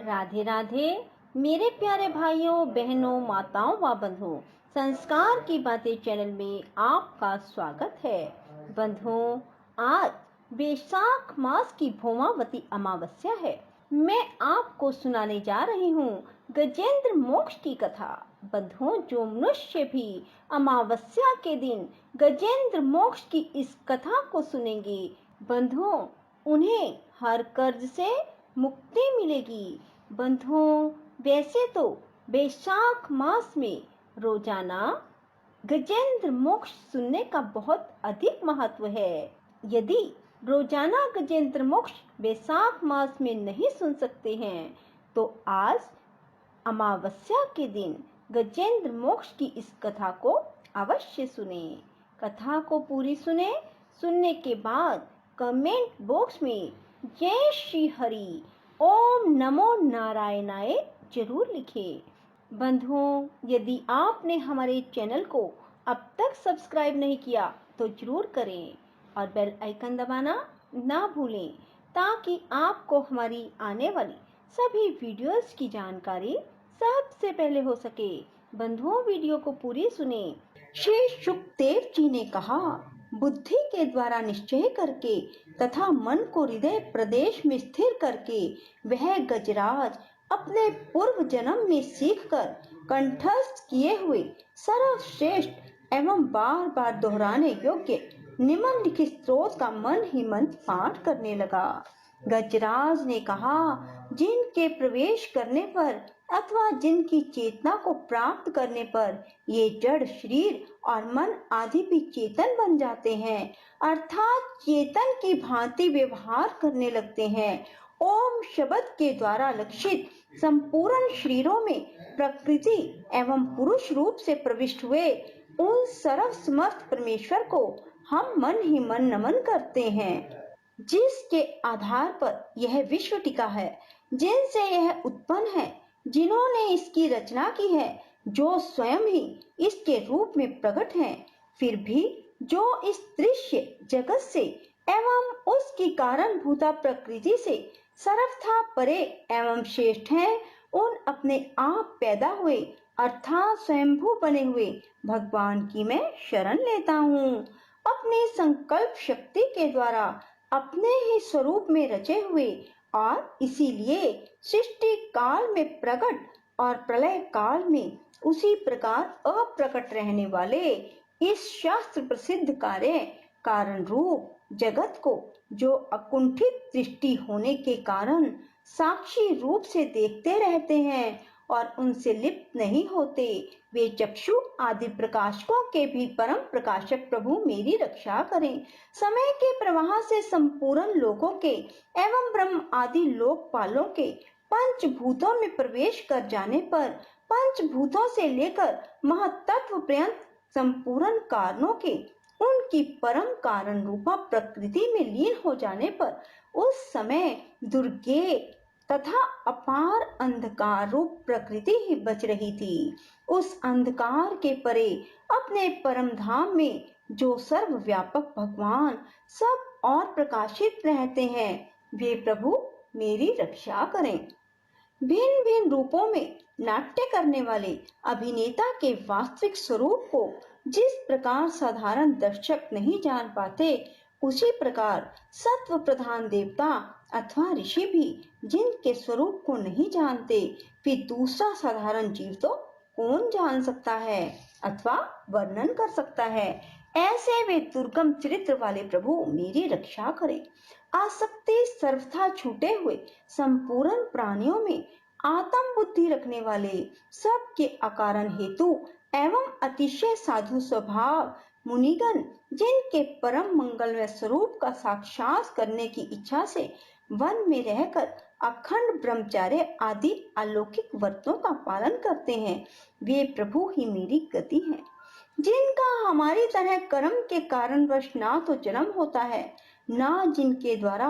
राधे राधे मेरे प्यारे भाइयों बहनों माताओं व बंधुओं, संस्कार की बातें चैनल में आपका स्वागत है। बंधुओं, आज वैशाख मास की भौमावती अमावस्या है। मैं आपको सुनाने जा रही हूँ गजेंद्र मोक्ष की कथा। बंधुओं, जो मनुष्य भी अमावस्या के दिन गजेंद्र मोक्ष की इस कथा को सुनेंगे, बंधुओं, उन्हें हर कर्ज से मुक्ति मिलेगी। बंधुओं, वैसे तो वैशाख मास में रोजाना गजेंद्र मोक्ष सुनने का बहुत अधिक महत्व है। यदि रोजाना गजेंद्र मोक्ष वैशाख मास में नहीं सुन सकते हैं, तो आज अमावस्या के दिन गजेंद्र मोक्ष की इस कथा को अवश्य सुने। कथा को पूरी सुने। सुनने के बाद कमेंट बॉक्स में जय श्री हरि, ओम नमो नारायणाय जरूर लिखें। बंधुओं, यदि आपने हमारे चैनल को अब तक सब्सक्राइब नहीं किया तो जरूर करें और बेल आइकन दबाना ना भूलें, ताकि आपको हमारी आने वाली सभी वीडियोस की जानकारी सबसे पहले हो सके। बंधुओं, वीडियो को पूरी सुने। श्री सुखदेव जी ने कहा, बुद्धि के द्वारा निश्चय करके तथा मन को हृदय प्रदेश में स्थिर करके वह गजराज अपने पूर्व जन्म में सीखकर कंठस्थ किए हुए सर्वश्रेष्ठ एवं बार बार दोहराने योग्य निम्नलिखित स्त्रोत का मन ही मन पाठ करने लगा। गजराज ने कहा, जिनके प्रवेश करने पर अथवा जिनकी चेतना को प्राप्त करने पर ये जड़ शरीर और मन आदि भी चेतन बन जाते हैं, अर्थात चेतन की भांति व्यवहार करने लगते हैं, ओम शब्द के द्वारा लक्षित संपूर्ण शरीरों में प्रकृति एवं पुरुष रूप से प्रविष्ट हुए उन सर्व समर्थ परमेश्वर को हम मन ही मन नमन करते हैं, जिसके आधार पर यह विश्व टिका है, जिनसे यह उत्पन्न है, जिन्होंने इसकी रचना की है, जो स्वयं ही इसके रूप में प्रकट हैं, फिर भी जो इस दृश्य जगत से एवं उसकी कारण भूता प्रकृति से सर्वथा परे एवं श्रेष्ठ हैं, उन अपने आप पैदा हुए अर्थात स्वयंभू बने हुए भगवान की मैं शरण लेता हूँ। अपनी संकल्प शक्ति के द्वारा अपने ही स्वरूप में रचे हुए और इसीलिए सृष्टि काल में प्रकट और प्रलय काल में उसी प्रकार अप्रकट रहने वाले इस शास्त्र प्रसिद्ध कार्य कारण रूप जगत को, जो अकुंठित दृष्टि होने के कारण साक्षी रूप से देखते रहते हैं और उनसे लिप्त नहीं होते, वे चक्षु आदि प्रकाशकों के भी परम प्रकाशक प्रभु मेरी रक्षा करें। समय के प्रवाह से संपूर्ण लोकों के एवं ब्रह्म आदि लोकपालों के पंचभूतों में प्रवेश कर जाने पर पंचभूतों से लेकर महत्त्व पर्यंत संपूर्ण कारणों के उनकी परम कारण रूपा प्रकृति में लीन हो जाने पर उस समय दुर्गे तथा अपार अंधकार रूप प्रकृति ही बच रही थी। उस अंधकार के परे अपने परम धाम में जो सर्वव्यापक भगवान सब और प्रकाशित रहते हैं, वे प्रभु मेरी रक्षा करें। भिन्न भिन्न रूपों में नाट्य करने वाले अभिनेता के वास्तविक स्वरूप को जिस प्रकार साधारण दर्शक नहीं जान पाते, उसी प्रकार सत्व प्रधान देवता अथवा ऋषि भी जिनके स्वरूप को नहीं जानते, फिर दूसरा साधारण जीव तो कौन जान सकता है अथवा वर्णन कर सकता है। ऐसे वे दुर्गम चरित्र वाले प्रभु मेरी रक्षा करें। आसक्ति सर्वथा छूटे हुए संपूर्ण प्राणियों में आत्म बुद्धि रखने वाले, सबके अकारण हेतु एवं अतिशय साधु स्वभाव मुनिगण, जिनके परम मंगलमय स्वरूप का साक्षात करने की इच्छा से वन में रहकर अखंड ब्रह्मचर्य आदि अलौकिक व्रतों का पालन करते हैं, वे प्रभु ही मेरी गति हैं। जिनका हमारी तरह कर्म के कारणवश ना तो जन्म होता है, ना जिनके द्वारा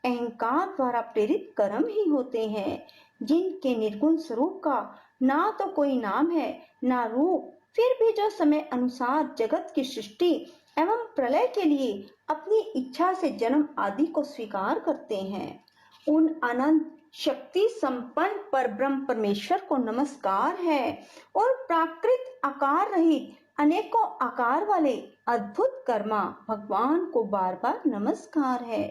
अहंकार द्वारा प्रेरित कर्म ही होते हैं, जिनके निर्गुण स्वरूप का ना तो कोई नाम है ना रूप, फिर भी जो समय अनुसार जगत की सृष्टि एवं प्रलय के लिए अपनी इच्छा से जन्म आदि को स्वीकार करते हैं, उन अनंत शक्ति संपन्न परब्रह्म परमेश्वर को नमस्कार है। और प्राकृत आकार रहित अनेकों आकार वाले अद्भुत कर्मा भगवान को बार बार नमस्कार है।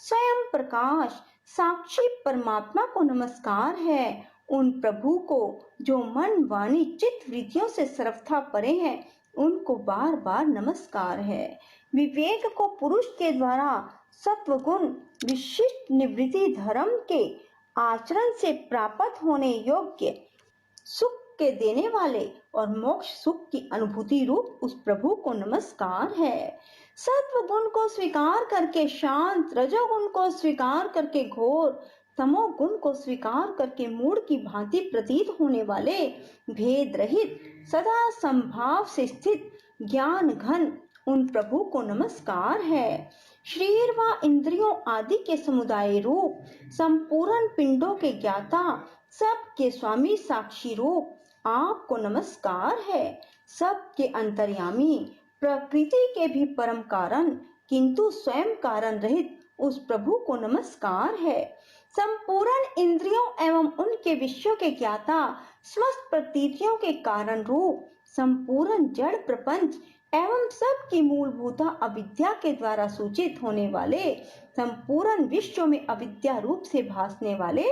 स्वयं प्रकाश साक्षी परमात्मा को नमस्कार है। उन प्रभु को जो मन वाणी चित्त वृत्तियों से सर्वथा परे हैं, उनको बार बार नमस्कार है। विवेक को पुरुष के द्वारा सत्वगुण विशिष्ट निवृत्ति धर्म के आचरण से प्राप्त होने योग्य सुख के देने वाले और मोक्ष सुख की अनुभूति रूप उस प्रभु को नमस्कार है। सत्व गुण को स्वीकार करके शांत, रजोगुण को स्वीकार करके घोर, तमोगुण को स्वीकार करके मूढ़ की भांति प्रतीत होने वाले भेद रहित सदा संभाव से स्थित ज्ञान घन उन प्रभु को नमस्कार है। शरीर व इंद्रियों आदि के समुदाय रूप संपूर्ण पिंडों के ज्ञाता सबके स्वामी साक्षी रूप आपको नमस्कार है। सबके अंतर्यामी प्रकृति के भी परम कारण किंतु स्वयं कारण रहित उस प्रभु को नमस्कार है। संपूर्ण इंद्रियों एवं उनके विषयों के ज्ञाता समस्त प्रतीतियों के कारण रूप संपूर्ण जड़ प्रपंच एवं सबकी मूलभूता अविद्या के द्वारा सूचित होने वाले संपूर्ण विश्व में अविद्या रूप से भासने वाले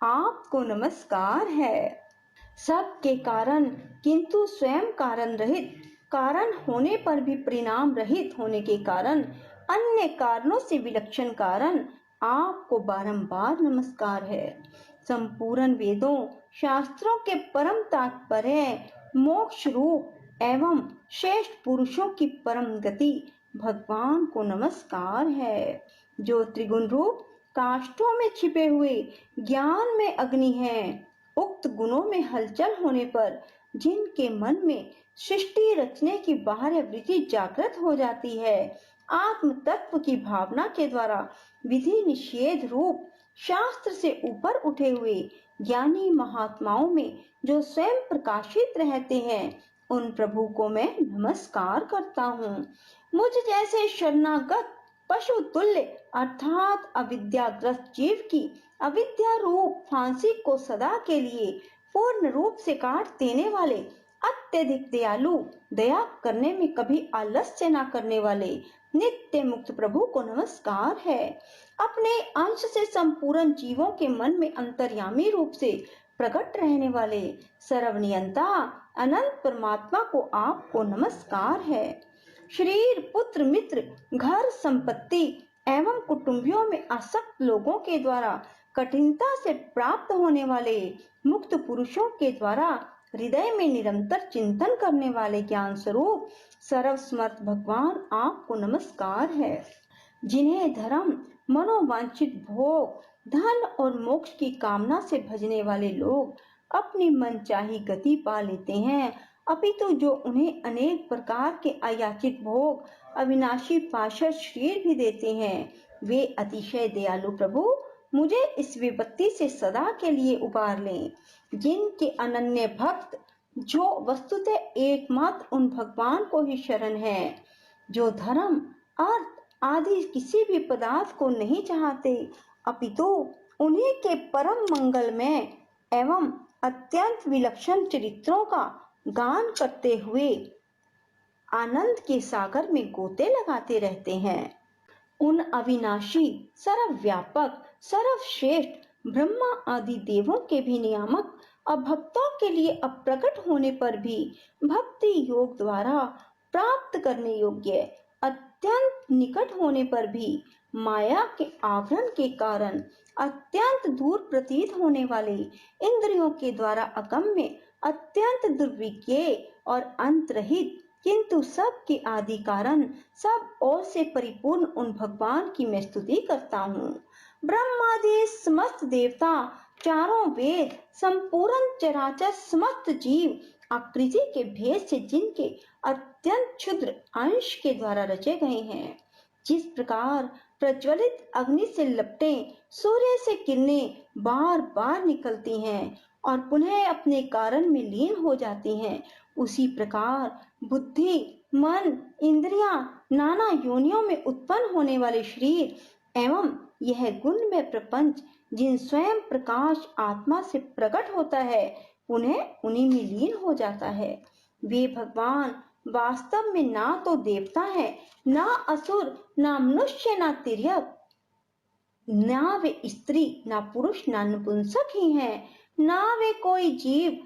आपको नमस्कार है। सबके कारण किंतु स्वयं कारण रहित, कारण होने पर भी परिणाम रहित होने के कारण अन्य कारणों से विलक्षण कारण आपको बारंबार नमस्कार है। संपूर्ण वेदों शास्त्रों के परम तात्पर्य मोक्ष रूप एवं श्रेष्ठ पुरुषों की परम गति भगवान को नमस्कार है। जो त्रिगुण रूप काष्ठों में छिपे हुए ज्ञान में अग्नि है, उक्त गुणों में हलचल होने पर जिनके मन में सृष्टि रचने की बाह्य वृत्ति जागृत हो जाती है, आत्म तत्व की भावना के द्वारा विधि निषेध रूप शास्त्र से ऊपर उठे हुए ज्ञानी महात्माओं में जो स्वयं प्रकाशित रहते हैं, उन प्रभु को मैं नमस्कार करता हूँ। मुझ जैसे शरणागत पशु तुल्य अर्थात अविद्याग्रस्त जीव की अविद्या रूप फांसी को सदा के लिए पूर्ण रूप से काट देने वाले अत्यधिक दयालु, दया करने में कभी आलस्य न करने वाले नित्य मुक्त प्रभु को नमस्कार है। अपने अंश से संपूर्ण जीवों के मन में अंतर्यामी रूप से प्रकट रहने वाले सर्वनियंता अनंत परमात्मा को आपको नमस्कार है। शरीर, पुत्र, मित्र, घर, संपत्ति एवं कुटुंबियों में आसक्त लोगों के द्वारा कठिनता से प्राप्त होने वाले मुक्त पुरुषों के द्वारा हृदय में निरंतर चिंतन करने वाले ज्ञान स्वरूप सर्वसमर्थ भगवान आपको नमस्कार है। जिन्हें धर्म, मनोवांछित भोग, धन और मोक्ष की कामना से भजने वाले लोग अपनी मनचाही गति पा लेते हैं, अपितु जो उन्हें अनेक प्रकार के अयाचित भोग, अविनाशी पाशर शरीर भी देते हैं, वे अतिशय दयालु प्रभु मुझे इस विपत्ति से सदा के लिए उबार लें। जिनके अनन्य भक्त जो वस्तुतः एकमात्र उन भगवान को ही शरण है, जो धर्म, अर्थ आदि किसी भी पदार्थ को नहीं चाहते, अपितु उन्हीं के परम मंगलमय एवं अत्यंत विलक्षण चरित्रों का गान करते हुए आनंद के सागर में गोते लगाते रहते हैं। उन अविनाशी, सर्वव्यापक, सर्वश्रेष्ठ ब्रह्मा आदि देवों के भी नियामक और भक्तों के लिए अप्रकट होने पर भी भक्ति योग द्वारा प्राप्त करने योग्य, अत्यंत निकट होने पर भी माया के आवरण के कारण अत्यंत दूर प्रतीत होने वाले इंद्रियों के द्वारा अगम्य, अत्यंत दुर्विज्ञेय और अंतरहित किंतु सब के आदि कारण सब ओर से परिपूर्ण उन भगवान की मैं स्तुति करता हूँ। ब्रह्मादि समस्त देवता, चारों वेद, संपूर्ण चराचर समस्त जीव आकृति के भेद से जिनके अत्यंत क्षुद्र अंश के द्वारा रचे गए हैं, जिस प्रकार प्रज्वलित अग्नि से लपटे सूर्य से किरणें बार बार निकलती हैं और पुनः अपने कारण में लीन हो जाती हैं, उसी प्रकार बुद्धि, मन, इंद्रियां, नाना योनियों में उत्पन्न होने वाले शरीर एवं यह गुणमय प्रपंच जिन स्वयं प्रकाश आत्मा से प्रकट होता है उन्हें उन्हीं में लीन हो जाता है। वे भगवान वास्तव में ना तो देवता है, ना असुर, ना मनुष्य, ना तिर्यक, ना वे स्त्री, ना पुरुष, ना नपुंसक ही हैं, ना वे कोई जीव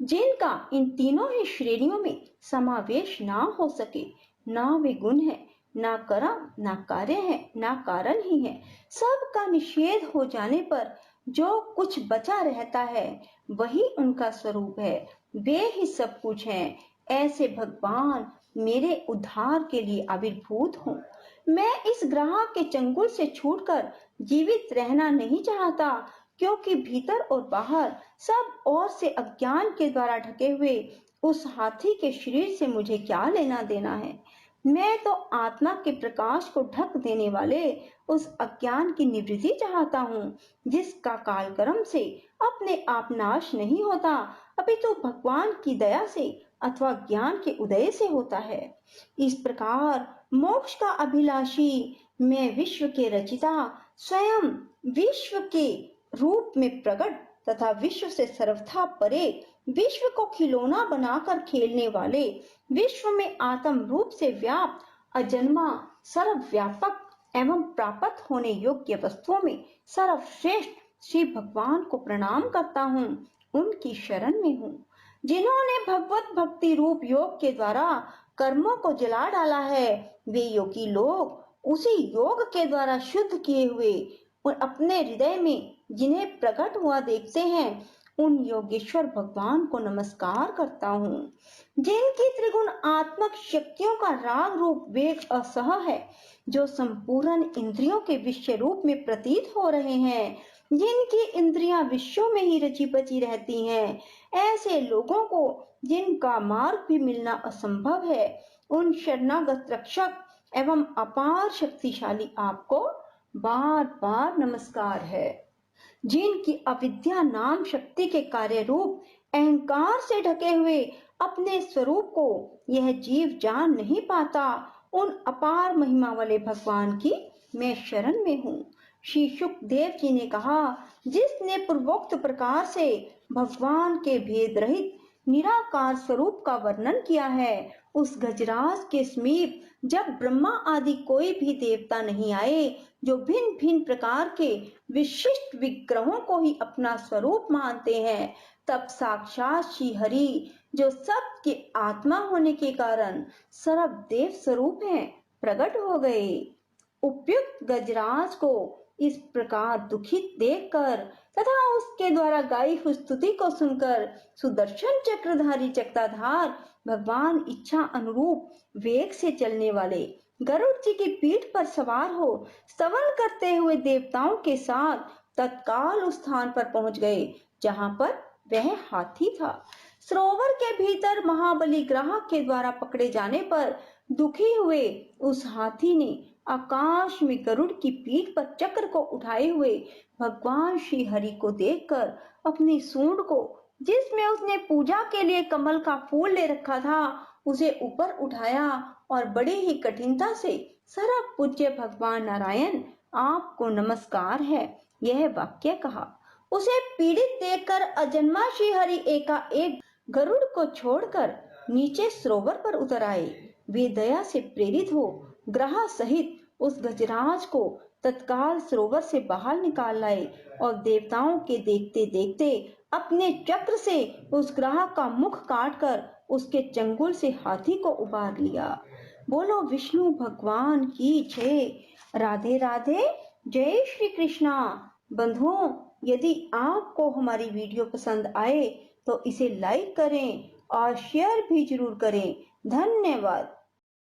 जिनका इन तीनों ही श्रेणियों में समावेश ना हो सके। ना वे गुण है, ना कर्म, ना कार्य है, ना कारण ही है। सब का निषेध हो जाने पर जो कुछ बचा रहता है वही उनका स्वरूप है। वे ही सब कुछ हैं। ऐसे भगवान मेरे उद्धार के लिए आविर्भूत हों। मैं इस ग्रह के चंगुल से छूटकर जीवित रहना नहीं चाहता, क्योंकि भीतर और बाहर सब ओर से अज्ञान के द्वारा ढके हुए उस हाथी के शरीर से मुझे क्या लेना देना है। मैं तो आत्मा के प्रकाश को ढक देने वाले उस अज्ञान की निवृत्ति चाहता हूँ, जिसका कालक्रम से अपने आप नाश नहीं होता, अपितु तो भगवान की दया से अथवा ज्ञान के उदय से होता है। इस प्रकार मोक्ष का अभिलाषी मैं विश्व के रचिता, स्वयं विश्व के रूप में प्रकट तथा विश्व से सर्वथा परे, विश्व को खिलौना बनाकर खेलने वाले, विश्व में आत्म रूप से व्याप्त अजन्मा सर्वव्यापक एवं प्राप्त होने योग्य वस्तुओं में सर्वश्रेष्ठ श्री भगवान को प्रणाम करता हूँ। उनकी शरण में हूँ जिन्होंने भगवत भक्ति रूप योग के द्वारा कर्मों को जला डाला है। वे योगी लोग उसी योग के द्वारा शुद्ध किए हुए और अपने हृदय में जिन्हें प्रकट हुआ देखते हैं, उन योगेश्वर भगवान को नमस्कार करता हूँ। जिनकी त्रिगुण आत्मक शक्तियों का राग रूप वेग असह है, जो संपूर्ण इंद्रियों के विषय रूप में प्रतीत हो रहे हैं, जिनकी इंद्रियां विश्वों में ही रची बची रहती हैं, ऐसे लोगों को जिनका मार्ग भी मिलना असंभव है, उन शरणागत रक्षक एवं अपार शक्तिशाली आपको बार बार नमस्कार है। जिनकी अविद्या नाम शक्ति के कार्य रूप अहंकार से ढके हुए अपने स्वरूप को यह जीव जान नहीं पाता, उन अपार महिमा वाले भगवान की मैं शरण में हूँ। श्री सुखदेव जी ने कहा, जिसने पूर्वोक्त प्रकार से भगवान के भेद रहित निराकार स्वरूप का वर्णन किया है, उस गजराज के समीप जब ब्रह्मा आदि कोई भी देवता नहीं आए, जो भिन्न भिन्न प्रकार के विशिष्ट विग्रहों को ही अपना स्वरूप मानते हैं, तब साक्षात श्री हरि, जो सबके आत्मा होने के कारण सर्वदेव स्वरूप हैं, प्रकट हो गए। उपयुक्त गजराज को इस प्रकार दुखित देखकर तथा उसके द्वारा गाई हुई स्तुति को सुनकर सुदर्शन चक्रधारी चक्रधार भगवान इच्छा अनुरूप वेग से चलने वाले गरुड़ जी की पीठ पर सवार हो स्तवन करते हुए देवताओं के साथ तत्काल उस स्थान पर पहुंच गए जहां पर वह हाथी था। सरोवर के भीतर महाबली ग्राहक के द्वारा पकड़े जाने पर दुखी हुए उस हाथी ने आकाश में गरुड़ की पीठ पर चक्र को उठाए हुए भगवान श्री हरि को देखकर अपनी सूंड को, जिसमें उसने पूजा के लिए कमल का फूल ले रखा था, उसे ऊपर उठाया और बड़ी ही कठिनता से सर्व पूज्य भगवान नारायण आपको नमस्कार है, यह वाक्य कहा। उसे पीड़ित देखकर अजन्मा श्री हरि एकाएक गरुड़ को छोड़कर नीचे सरोवर पर उतर आए। वे दया से प्रेरित हो ग्रह सहित उस गजराज को तत्काल सरोवर से बाहर निकाल लाए और देवताओं के देखते देखते अपने चक्र से उस ग्रह का मुख काटकर उसके चंगुल से हाथी को उबार लिया। बोलो विष्णु भगवान की जय। राधे राधे। जय श्री कृष्णा। बंधुओं, यदि आपको हमारी वीडियो पसंद आए तो इसे लाइक करें और शेयर भी जरूर करें। धन्यवाद।